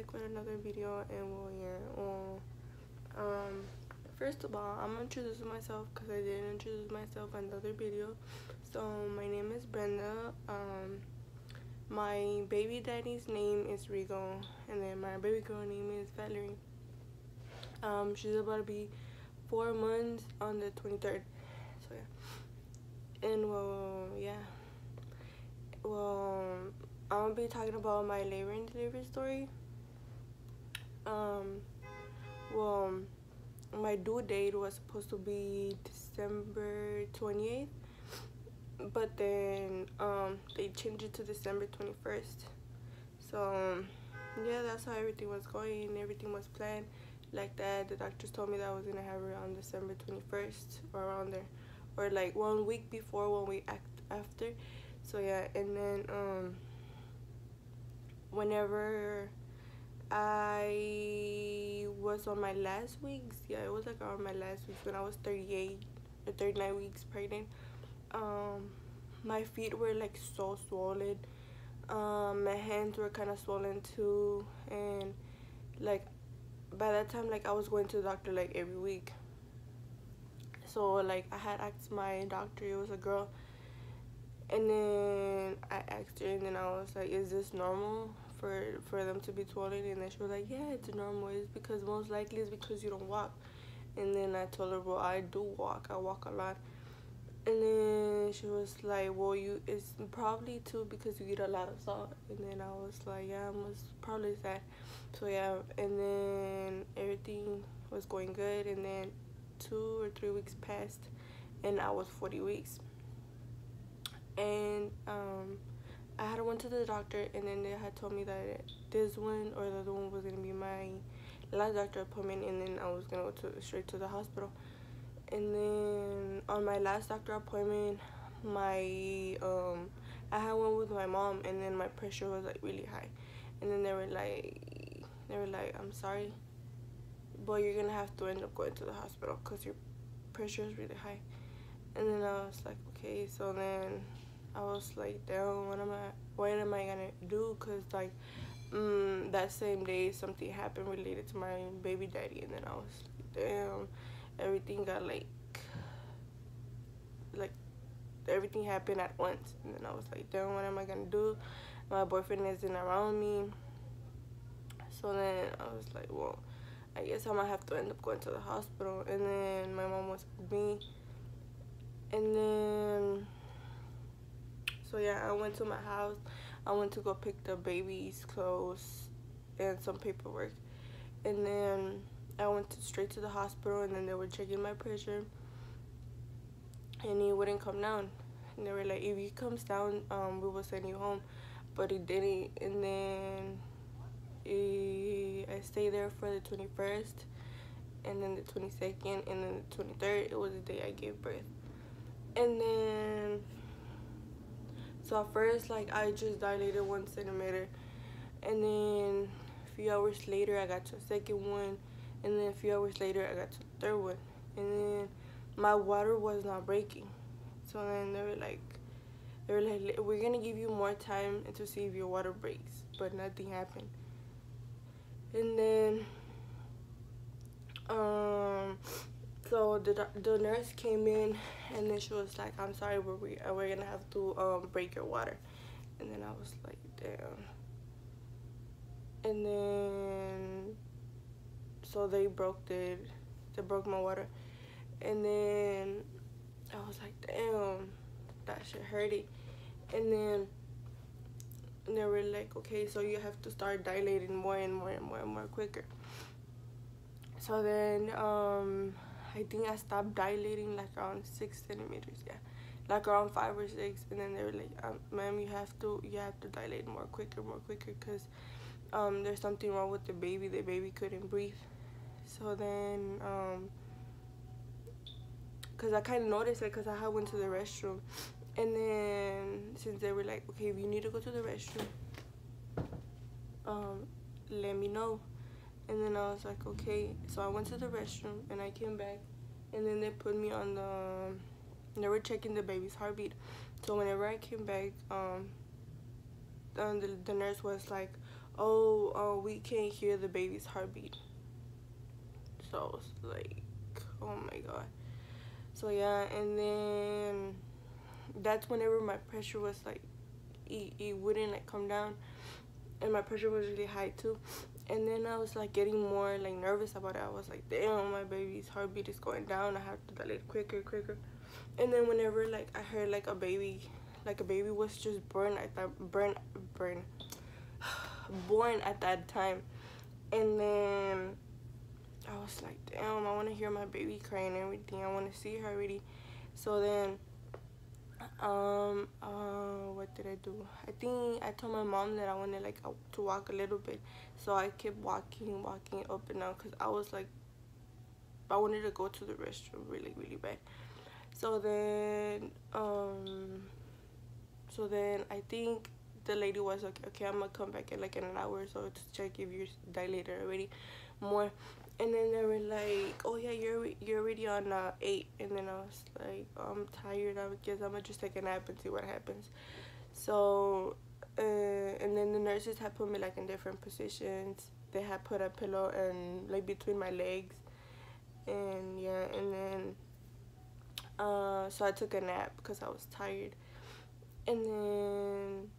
back with another video. And well, first of all, I'm gonna introduce myself because I didn't introduce myself in the other video. So my name is Brenda. My baby daddy's name is Rigo, and then my baby girl name is Valerie. She's about to be 4 months on the 23rd. So yeah. And I'm gonna be talking about my labor and delivery story. My due date was supposed to be December 28th, but then they changed it to December 21st. So yeah, that's how everything was going. Everything was planned like that. The doctors told me that I was gonna have her on December 21st or around there, or like 1 week before, 1 week after. So yeah, and then whenever I was on my last weeks, yeah, it was like around my last weeks when I was 38 or 39 weeks pregnant. My feet were like so swollen. My hands were kind of swollen too, and like by that time, like I was going to the doctor like every week. So like I had asked my doctor, it was a girl, and then I asked her, and then I was like, is this normal for them to be swollen? And then she was like, yeah, it's normal. It's because most likely it's because you don't walk. And then I told her, well, I do walk. I walk a lot. And then she was like, well, it's probably too because you eat a lot of salt. And then I was like, yeah, most probably that. So yeah, and then everything was going good, and then 2 or 3 weeks passed, and I was 40 weeks. And I had went to the doctor, and then they had told me that this one or the other one was gonna be my last doctor appointment, and then I was gonna go straight to the hospital. And then on my last doctor appointment, I had one with my mom, and then my pressure was like really high, and then they were like, I'm sorry, but you're gonna have to end up going to the hospital because your pressure is really high. And then I was like, okay. So then I was like, damn, what am I gonna do? Cause like that same day something happened related to my baby daddy, and then I was like, damn, everything got like everything happened at once. And then I was like, damn, what am I gonna do? My boyfriend isn't around me. So then I was like, well, I guess I'm gonna have to end up going to the hospital. And then my mom was with me, and then so yeah, I went to my house. I went to go pick the baby's clothes and some paperwork, and then I went straight to the hospital, and then they were checking my pressure, and he wouldn't come down. And they were like, if he comes down, we will send you home. But he didn't. And then I stayed there for the 21st, and then the 22nd, and then the 23rd. It was the day I gave birth. And then so at first, like, I just dilated 1 centimeter, and then a few hours later I got to a second one, and then a few hours later I got to the third one, and then my water was not breaking. So then they were like, we're gonna give you more time to see if your water breaks, but nothing happened. And then so the nurse came in, and then she was like, I'm sorry, we're gonna have to break your water. And then I was like, damn. And then so they broke my water, and then I was like, damn, that shit hurted. And then they were like, okay, so you have to start dilating more and more and more and more quicker. So then I think I stopped dilating like around 6 centimeters, yeah, like around 5 or 6. And then they were like, ma'am, you have to dilate more quicker, because there's something wrong with the baby couldn't breathe. So then because I kind of noticed it, because I went to the restroom, and then since they were like, okay, if you need to go to the restroom, let me know. And then I was like, okay. So I went to the restroom, and I came back, and then they put me on they were checking the baby's heartbeat. So whenever I came back, the nurse was like, oh, we can't hear the baby's heartbeat. So I was like, oh my god. So yeah, and then that's whenever my pressure was like, it wouldn't like come down, and my pressure was really high too. And then I was like getting more like nervous about it. I was like, damn, my baby's heartbeat is going down. I have to dilate quicker. And then whenever like I heard like a baby was just born at that born at that time. And then I was like, damn, I want to hear my baby crying and everything. I want to see her already. So then what did I do? I think I told my mom that I wanted like to walk a little bit. So I kept walking up and down, because I was like, I wanted to go to the restroom really bad. So then I think the lady was like, okay, I'm gonna come back in like in an hour or so to check if you're dilated already more. And then they were like, oh yeah, you're already on 8. And then I was like, I'm tired, I guess I'm gonna just take a nap and see what happens. So and then the nurses had put me like in different positions. They had put a pillow and like between my legs, and yeah. And then so I took a nap because I was tired. And then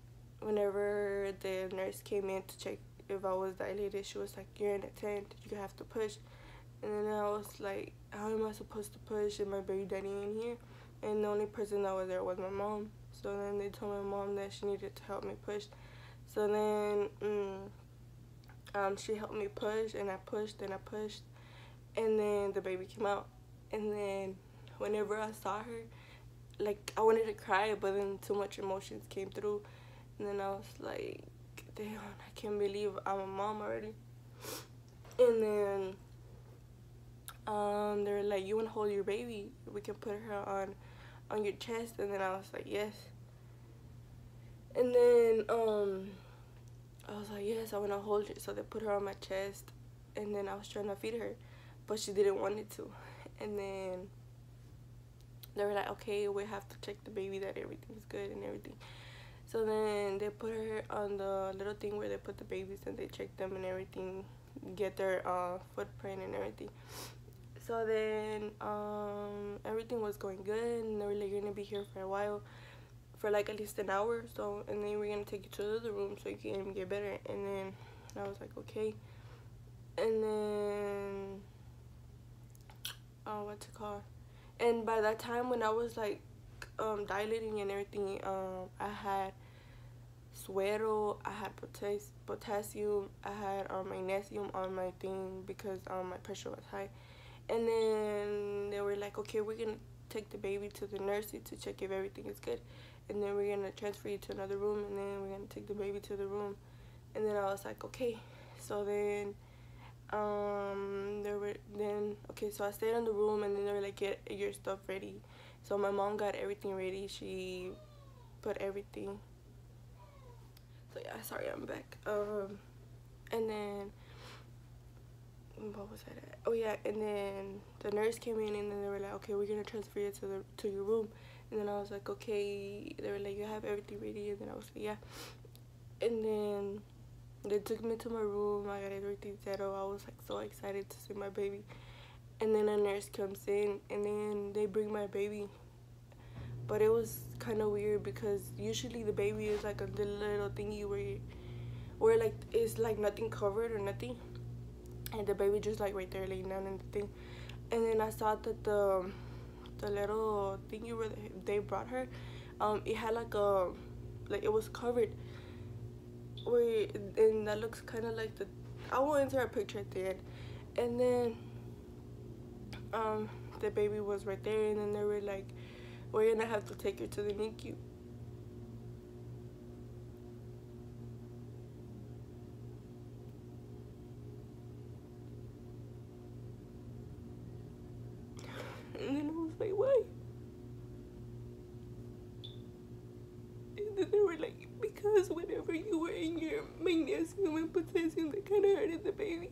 whenever the nurse came in to check if I was dilated, she was like, you're in a tent, you have to push. And then I was like, how am I supposed to push and my baby daddy in here? And the only person that was there was my mom. So then they told my mom that she needed to help me push. So then she helped me push, and I pushed and I pushed, and then the baby came out. And then whenever I saw her, like I wanted to cry, but then too much emotions came through. And then I was like, damn, I can't believe I'm a mom already. And then they were like, you want to hold your baby? We can put her on your chest. And then I was like, yes. And then I was like, yes, I want to hold her. So they put her on my chest, and then I was trying to feed her, but she didn't want it to. And then they were like, okay, we have to check the baby that everything's good and everything. So then they put her on the little thing where they put the babies, and they check them and everything, get their footprint and everything. So then everything was going good, and they were like, you're gonna be here for a while, for like at least an hour or so, and then we're gonna take you to the room so you can get better. And then I was like, okay. And then what's it called? And by that time, when I was like dilating and everything, I had suero, I had potassium, I had magnesium on my thing because my pressure was high. And then they were like, okay, we're gonna take the baby to the nursery to check if everything is good, and then we're gonna transfer you to another room, and then we're gonna take the baby to the room. And then I was like, okay. So then okay, so I stayed in the room, and then they were like, get your stuff ready. So my mom got everything ready. She put everything. So yeah, sorry, I'm back. And then what was that at? Oh yeah, and then the nurse came in, and then they were like, okay, we're gonna transfer you to your room. And then I was like, okay. They were like, you have everything ready? And then I was like, yeah. And then they took me to my room. I got everything settled. I was like so excited to see my baby. And then a nurse comes in, and then they bring my baby. But it was kind of weird because usually the baby is like a little thingy where like it's like nothing covered or nothing, and the baby just like right there laying down in the thing. And then I saw that the little thingy where they brought her, it had like it was covered. And that looks kind of like I will insert a picture at the end. And then the baby was right there, and then they were like, we're gonna have to take her to the NICU. And then I was like, why? And then they were like, because whenever you were in your magnesium and potassium, that kind of hurted the baby.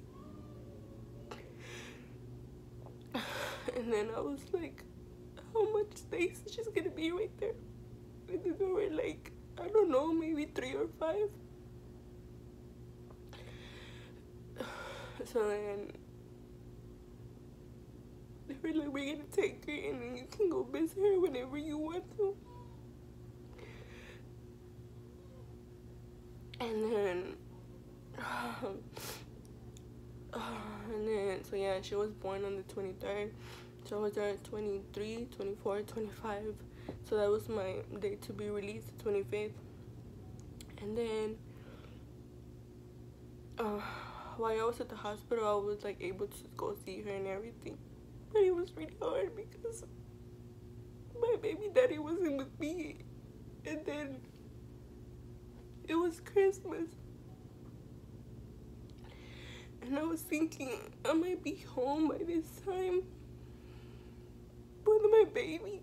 And then I was like, how much space is just gonna be right there? And then they were like, I don't know, maybe 3 or 5. So then they were like, we're gonna take her and then you can go visit her whenever you want to. And then so yeah, she was born on the 23rd. So I was there at 23, 24, 25. So that was my date to be released, the 25th. And then while I was at the hospital, I was like able to go see her and everything. But it was really hard because my baby daddy wasn't with me. And then it was Christmas. And I was thinking I might be home by this time with my baby.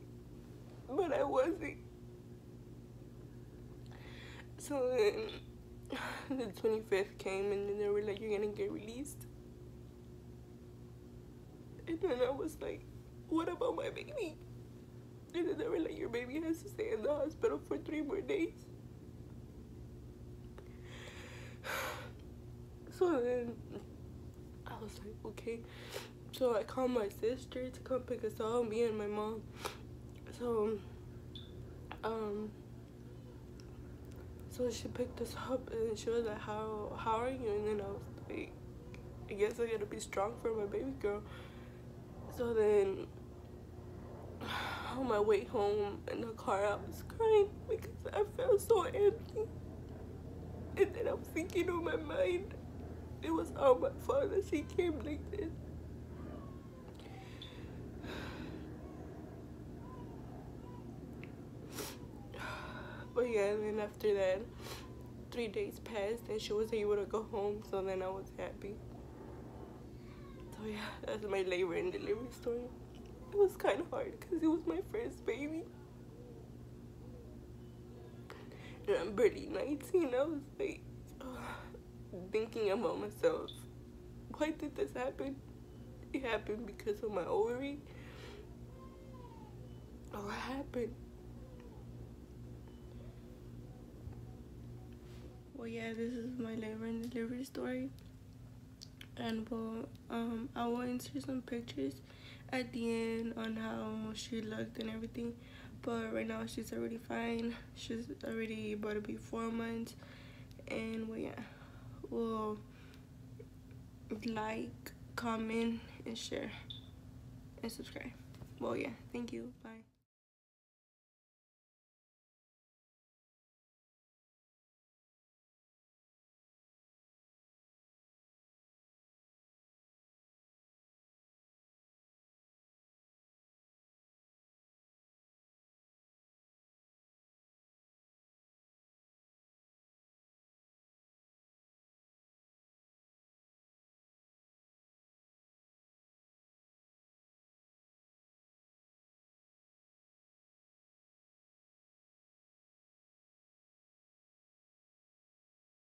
But I wasn't. So then the 25th came and then they were like, you're gonna get released. And then I was like, what about my baby? And then they were like, your baby has to stay in the hospital for 3 more days. So then I was like, okay. So I called my sister to come pick us up, me and my mom. So so she picked us up and she was like, how are you? And then I was like, I guess I gotta be strong for my baby girl. So then on my way home in the car, I was crying because I felt so empty. And then I was thinking on my mind, it was all my fault that she came like this. But yeah, and then after that, 3 days passed and she was able to go home, so then I was happy. So yeah, that's my labor and delivery story. It was kind of hard because it was my first baby. And I'm barely 19. I was like, thinking about myself, why did this happen? It happened because of my ovary. Or what happened? Well, yeah, this is my labor and delivery story. And well, I will insert some pictures at the end on how she looked and everything. But right now she's already fine. She's already about to be 4 months. And well, yeah, well, like, comment, and share, and subscribe. Well, yeah, thank you. Bye.